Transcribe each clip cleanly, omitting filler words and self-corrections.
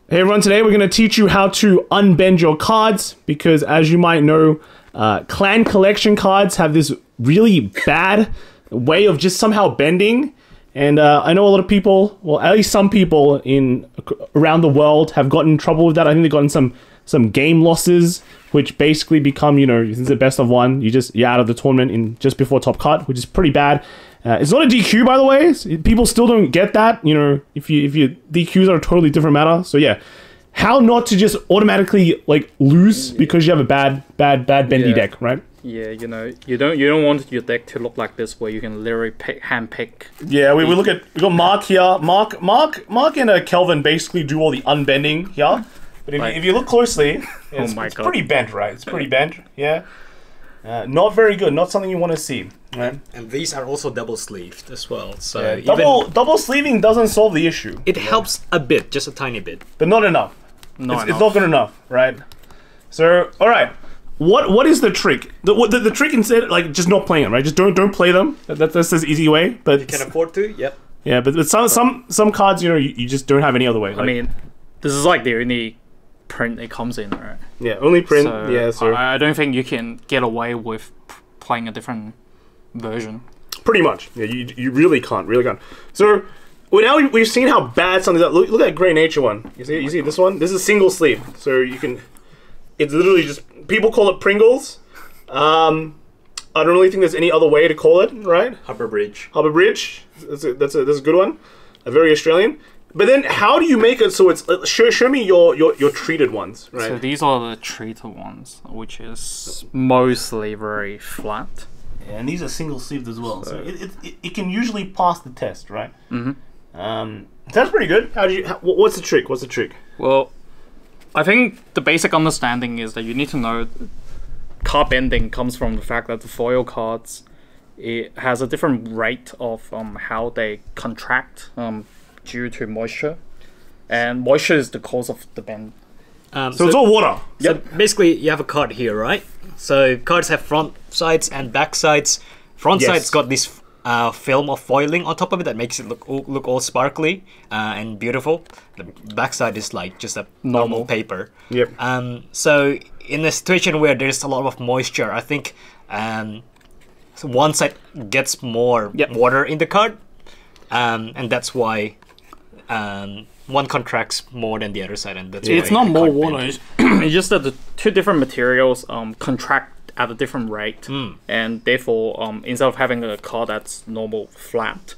Hey everyone, today we're going to teach you how to unbend your cards because as you might know, clan collection cards have this really bad way of just somehow bending. And I know a lot of people, well at least some people around the world have gotten in trouble with that. I think they've gotten some game losses, which basically become, you know, it's the best of one. You're out of the tournament in just before top cut, which is pretty bad. It's not a DQ, by the way. People still don't get that. You know, if you DQs are a totally different matter. So yeah, how not to just automatically like lose because you have a bad bendy deck, right? Yeah, you know, you don't want your deck to look like this, where you can literally hand pick. Yeah, we got Mark here. Mark and Kelvin basically do all the unbending here. But if you look closely, it's pretty bent, right? It's pretty bent. Yeah. Not very good. Not something you want to see, right? And these are also double sleeved as well. So yeah, double sleeving doesn't solve the issue. It helps a bit, just a tiny bit, but not enough. It's not good enough, right? So, all right. What is the trick? The trick instead, like just not playing them, right? Just don't play them. That's the easy way. But you can afford to. Yep. Yeah, but some cards, you know, you just don't have any other way. Like, I mean, this is like the only print it comes in, right? Yeah, only print. So yeah, so I don't think you can get away with playing a different version. Pretty much. Yeah, you really can't. So we've seen how bad something's up. Look at that Grey Nature one. You see this one? This is single sleeve, so you can. It's literally just, people call it Pringles. I don't really think there's any other way to call it, right? Harbour Bridge. Harbour Bridge. That's a good one. A very Australian. But then, how do you make it so it's show me your treated ones, right? So these are the treated ones, which is mostly very flat. Yeah, and these are single sleeved as well, so it can usually pass the test, right? Mm-hmm. That's pretty good. What's the trick? What's the trick? Well, I think the basic understanding is that you need to know card bending comes from the fact that the foil cards, it has a different rate of how they contract due to moisture, and moisture is the cause of the bend. So it's all water. So basically, you have a card here, right? So cards have front sides and back sides. Front side's got this film of foiling on top of it that makes it look all sparkly and beautiful. The back side is like just a normal paper. Yep. So in a situation where there's a lot of moisture, I think so one side gets more water in the card, and that's why one contracts more than the other side, and that's why it's not more water. It's just that the two different materials contract at a different rate, and therefore, instead of having a card that's normal flat,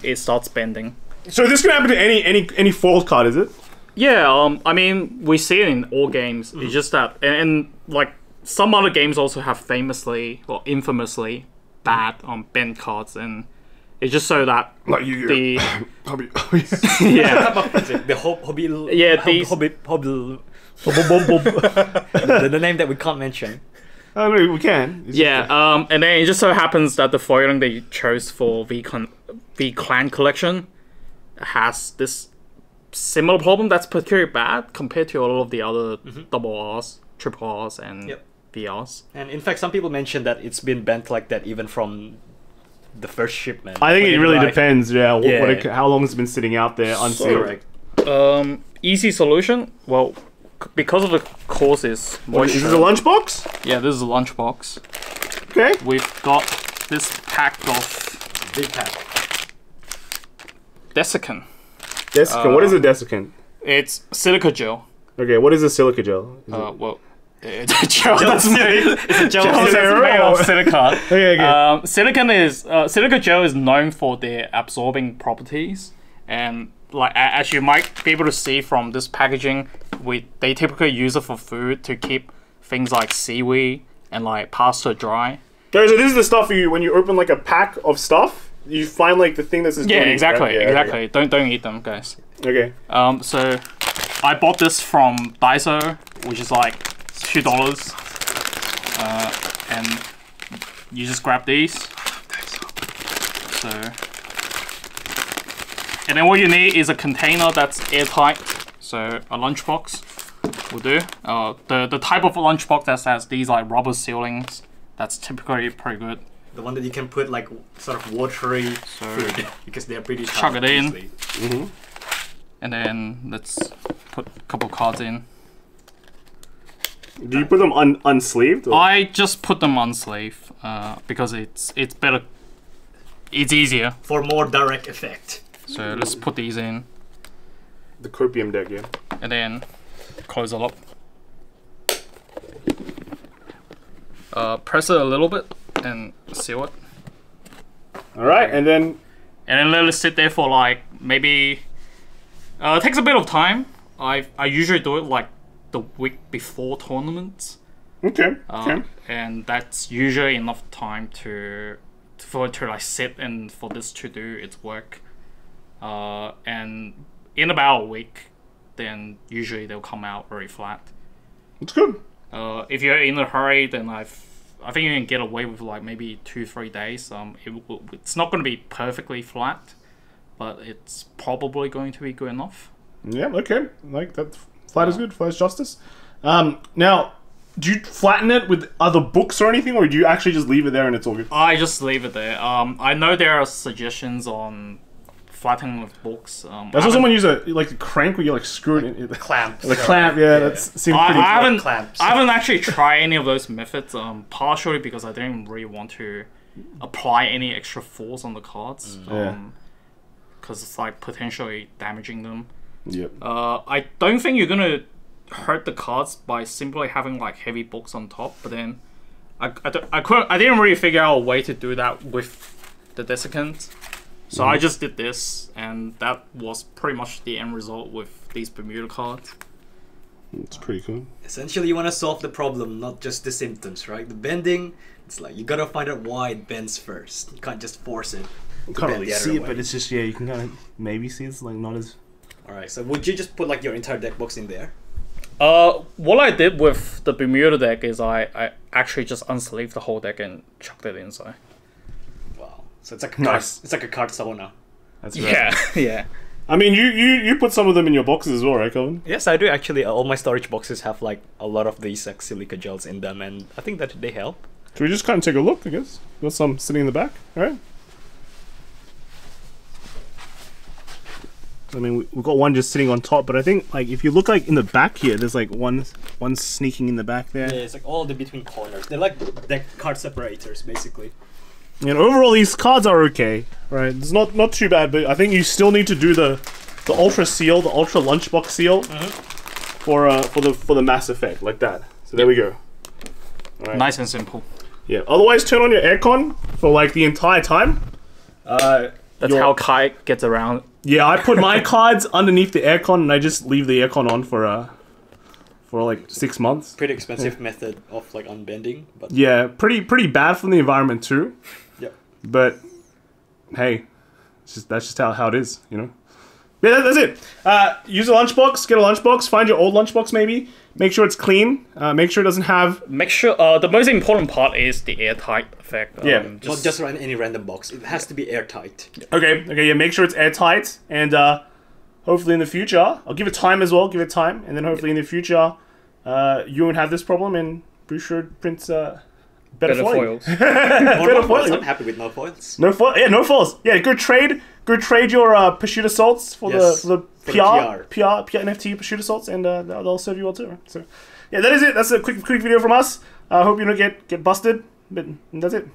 it starts bending. So this can happen to any foil card, is it? Yeah, I mean, we see it in all games. It's just that, and like some other games also have famously or infamously bad bend cards, and it's just so that like the hobby. the hobby. Yeah, these hobby. The name that we can't mention. Oh, no, we can. And then it just so happens that the foiling they chose for the clan collection has this similar problem that's particularly bad compared to a lot of the other double R's, triple R's, and VRs. And in fact, some people mentioned that it's been bent like that even from the first shipment. I think it really depends. Yeah, how long it's been sitting out there unsealed. Easy solution. Well, because of the causes moisture. Is this a lunchbox? Yeah, this is a lunchbox. Okay. We've got this pack of big pack. Desiccant. Desiccant. What is a desiccant? It's silica gel. Okay, what is a silica gel? Well, it's a gel. It's a gel that's made of silica. Okay. Silica gel is known for their absorbing properties, and like as you might be able to see from this packaging, they typically use it for food to keep things like seaweed and like pasta dry. Guys, so this is the stuff when you open like a pack of stuff, you find like the thing that's exactly. Okay. Don't eat them, guys. Okay. So I bought this from Daiso, which is like $2, and you just grab these. So. And then what you need is a container that's airtight. So a lunchbox will do. The type of lunchbox that has these like rubber sealings, that's typically pretty good. The one that you can put like sort of watery food because they're pretty chuck it in. Mm-hmm. And then let's put a couple cards in. Do you put them unsleeved? Or? I just put them on sleeve because it's better. It's easier. For more direct effect. So let's put these in. The copium deck, yeah. And then close it up. Press it a little bit and seal it. Alright, and then let it sit there for like maybe. It takes a bit of time. I usually do it like the week before tournaments. Okay. And that's usually enough time for it to like sit and for this to do its work. And in about a week, then usually they'll come out very flat. It's good. If you're in a hurry, then I think you can get away with like maybe 2-3 days. It's not going to be perfectly flat, but it's probably going to be good enough. Yeah, okay. Like that. Flat is good. Flat is justice. Now, do you flatten it with other books or anything, or do you actually just leave it there and it's all good? I just leave it there. I know there are suggestions on flattening with books. That's also when you use a crank where you like screw it in. The clamp. The clamp, yeah. That seems pretty. I haven't. clamps. I haven't actually tried any of those methods. Partially because I didn't really want to apply any extra force on the cards. Because it's like potentially damaging them. Yep. I don't think you're gonna hurt the cards by simply having like heavy books on top. But then, I didn't really figure out a way to do that with the desiccant. So I just did this, and that was pretty much the end result with these Bermuda cards. It's pretty cool. Essentially, you want to solve the problem, not just the symptoms, right? The bending, it's like you gotta find out why it bends first. You can't just force it. You can't really see it, but it's just, yeah, you can kind of maybe see it's like not as... Alright, so would you just put like your entire deck box in there? What I did with the Bermuda deck is I actually just unsleeved the whole deck and chucked it inside. Wow. So it's like a card, it's like a card sauna. That's right. Yeah, yeah. I mean, you put some of them in your boxes as well, right, Calvin? Yes, I do actually. All my storage boxes have like a lot of these like silica gels in them, and I think that they help. Should we just kind of take a look, I guess? Got some sitting in the back, alright? I mean, we've got one just sitting on top, but I think, like, if you look, like, in the back here, there's, like, one sneaking in the back there. Yeah, it's, like, all the between corners. They're, like, deck card separators, basically. And overall, these cards are okay, right? It's not too bad, but I think you still need to do the Ultra Seal, the Ultra Lunchbox Seal, for the Mass Effect, like that. So there we go. All right. Nice and simple. Yeah, otherwise turn on your aircon for, like, the entire time. That's how Kai gets around. Yeah, I put my cards underneath the aircon and I just leave the aircon on for like 6 months. Pretty expensive method of like unbending, but yeah, pretty bad for the environment too. Yep. But hey, that's just how it is, you know. Yeah, that's it. Use a lunchbox. Get a lunchbox. Find your old lunchbox maybe. Make sure it's clean. Make sure it doesn't have. Make sure. The most important part is the airtight effect. Yeah. Not just run any random box. It has to be airtight. Okay. Yeah. Make sure it's airtight, and hopefully in the future, I'll give it time as well. Give it time, and then hopefully in the future, you won't have this problem, and Bouchard prints better foils. Better foils. I'm happy with no foils. No foils. Yeah, no foils. Yeah, go trade your Pursuit Assaults for the PR NFT Pursuit Assaults, and they'll serve you well too. So, yeah, that is it. That's a quick video from us. I hope you don't get busted, but that's it.